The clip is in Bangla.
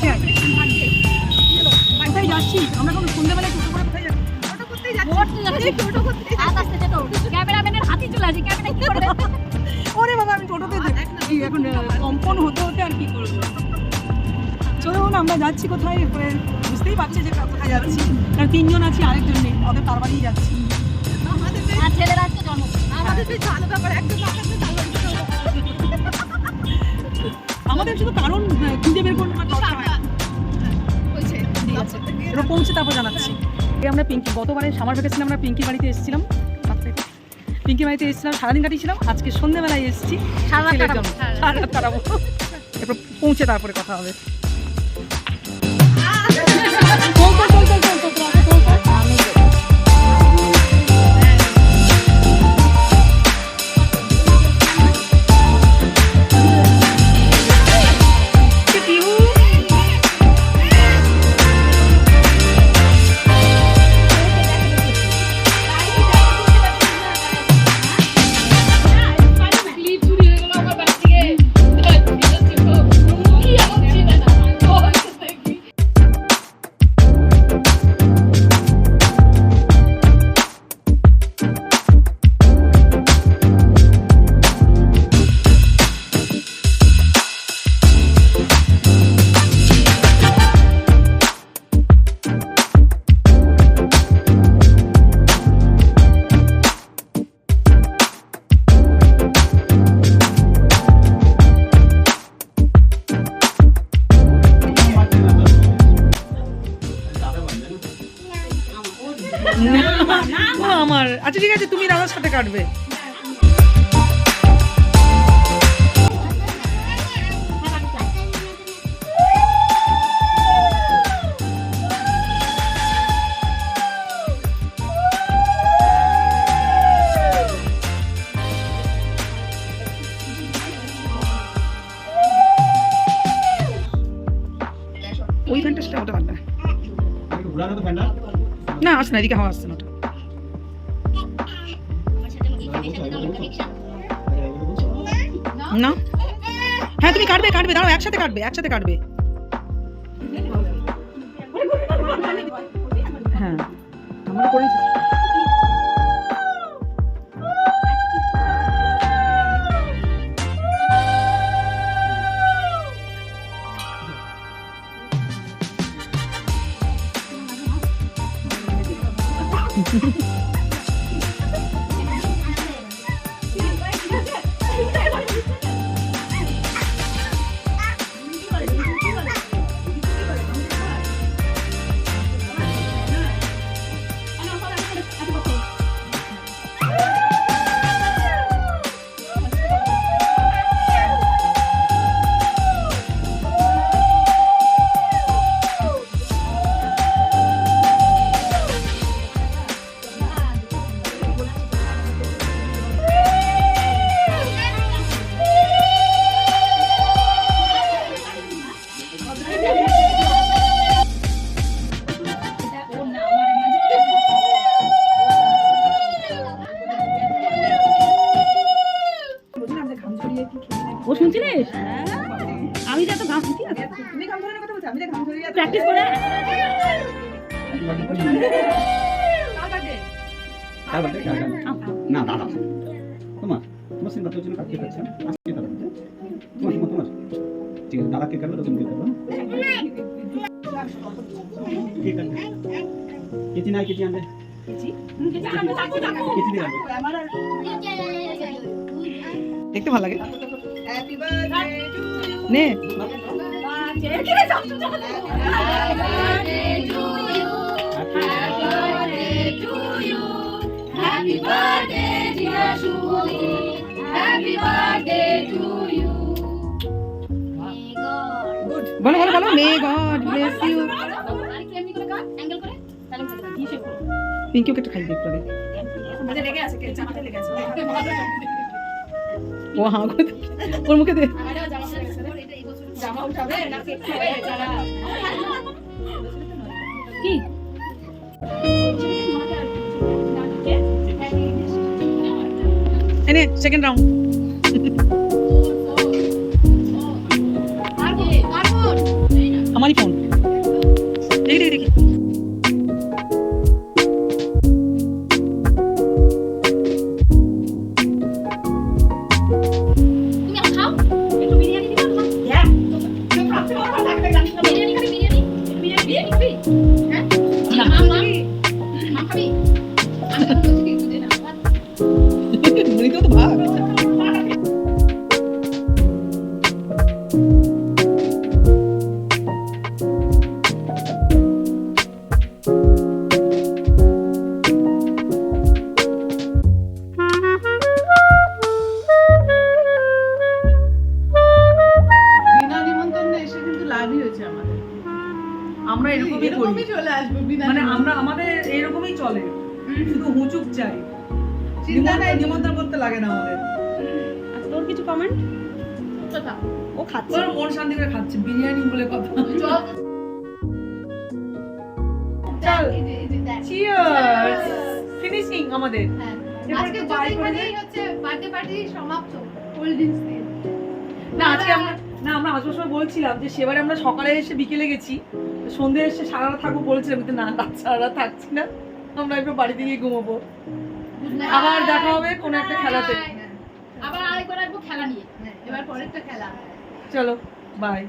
দেখে আয়। কোথায় যাচ্ছি আমরা? কোনো সন্ধ্যাবেলায় টোটো করে কোথায় যাচ্ছি? ক্যামেরাম্যানের হাতে চলে আসি, ক্যামেরা কি করবে? ওরে বাবা, আমি টোটোতে কি এখন কম্পন হতে হতে আর কি করবো। চলুন আমরা যাচ্ছি কোথায়, এরপরে বুঝতেই পারছি যে কোথায় যাচ্ছি। কারণ তিনজন আছি, আরেকজন নেই, ওদের তার বাড়িই যাচ্ছি। আর ছেলেরা আজকে জন্মদিন। আমাদের শুধু কারণ খুঁজে বের করতে দরকার হয়। এবার পৌঁছে তারপর জানাচ্ছি। আমরা পিঙ্কি, গতবারে সামার ভ্যাকেশনে আমরা পিঙ্কি বাড়িতে এসেছিলাম। পিঙ্কি বাড়িতে এসেছিলাম, সারাদিন কাটিয়েছিলাম। আজকে সন্ধ্যেবেলায় এসেছি ছেলের জন্য, সারা রাত কাটাবো। এরপর পৌঁছে তারপরে কথা হবে। আমার আচ্ছা ঠিক আছে, তুমি দাদার সাথে কাটবে। ওই ফ্যানটা সেটা ওটা পারবে না, আসছে না, এদিকে হাওয়া আসছে না। না হ্যাঁ তুমি কাটবে, দাঁড়াও, একসাথে কাটবে। হ্যাঁ আমরা করেছি। ও শুনছিলিস? আমি যত গান শুনছি না, তুমি গান ধরে কথা বলছো, আমি গান ধরে প্র্যাকটিস করে। না দাদা তোমার সিনেমাটার জন্য কাটতে পারছে না, আজকে দাদা তোমার ঠিক আছে, দাদাকে কাটবে তো তুমি দিতে পারো। ঠিক আছে, কেচি নাই, কেচি আনবে, দেখতে ভালো লাগে। নে বলো বলো বলো, মে গড ব্লেস ইউ। পিঙ্কিও একটা খাই দেখতে হবে। ও হ্যাঁ ওর মুখে দে। কি এনে সেকেন্ড রাউন্ড। আমার আমারই ফোন। দেখি দেখি দেখি। তুমি খাও একটু বিরিয়ানি দিবা খাও। বিরিয়ানি খাবি বিরিয়ানি বিরিয়ানি খাবি হ্যাঁ মা খাবি আমি তো বলছি কি দে না মুড়িতেও তো ভাগ। বিনা নিমন্ত্রণে এসে কিন্তু লাভই হয়েছে আমাদের। আমরা এরকমই করি, এরকমই চলে আসবো বিনা মানে আমরা নিমন্ত্রণে। আমাদের এরকমই চলে, শুধু হুচুক চাই, চিন্তা নাই, নিমন্ত্রণ করতে লাগে না আমাদের। আচ্ছা তোর কিছু কমেন্ট? কথা ও খাচ্ছে, ওর মন শান্তি করে খাচ্ছে, বিরিয়ানি বলে কথা। চল চল এই যে দেখ চিয়ার্স, ফিনিশিং আমাদের। হ্যাঁ এরপর আজকে একটু তো bye করে এখানেই হচ্ছে বার্থডে পার্টি সমাপ্ত কোল্ড ড্রিঙ্কস দিয়ে। না আজকে আমরা আসবার সময় বলছিলাম যে সেবারে আমরা সকালে এসে বিকেলে গেছি, সন্ধ্যে এসে সারা রাত থাকবো বলছিলাম, কিন্তু না রাত সারা রাত থাকছি না, আমরা একটু বাড়িতে গিয়ে ঘুমাবো। আবার দেখা হবে কোনো একটা খেলাতে। আবার আরেকবার আসবো খেলা নিয়ে, এবার পরেরটা খেলা। চলো বাই।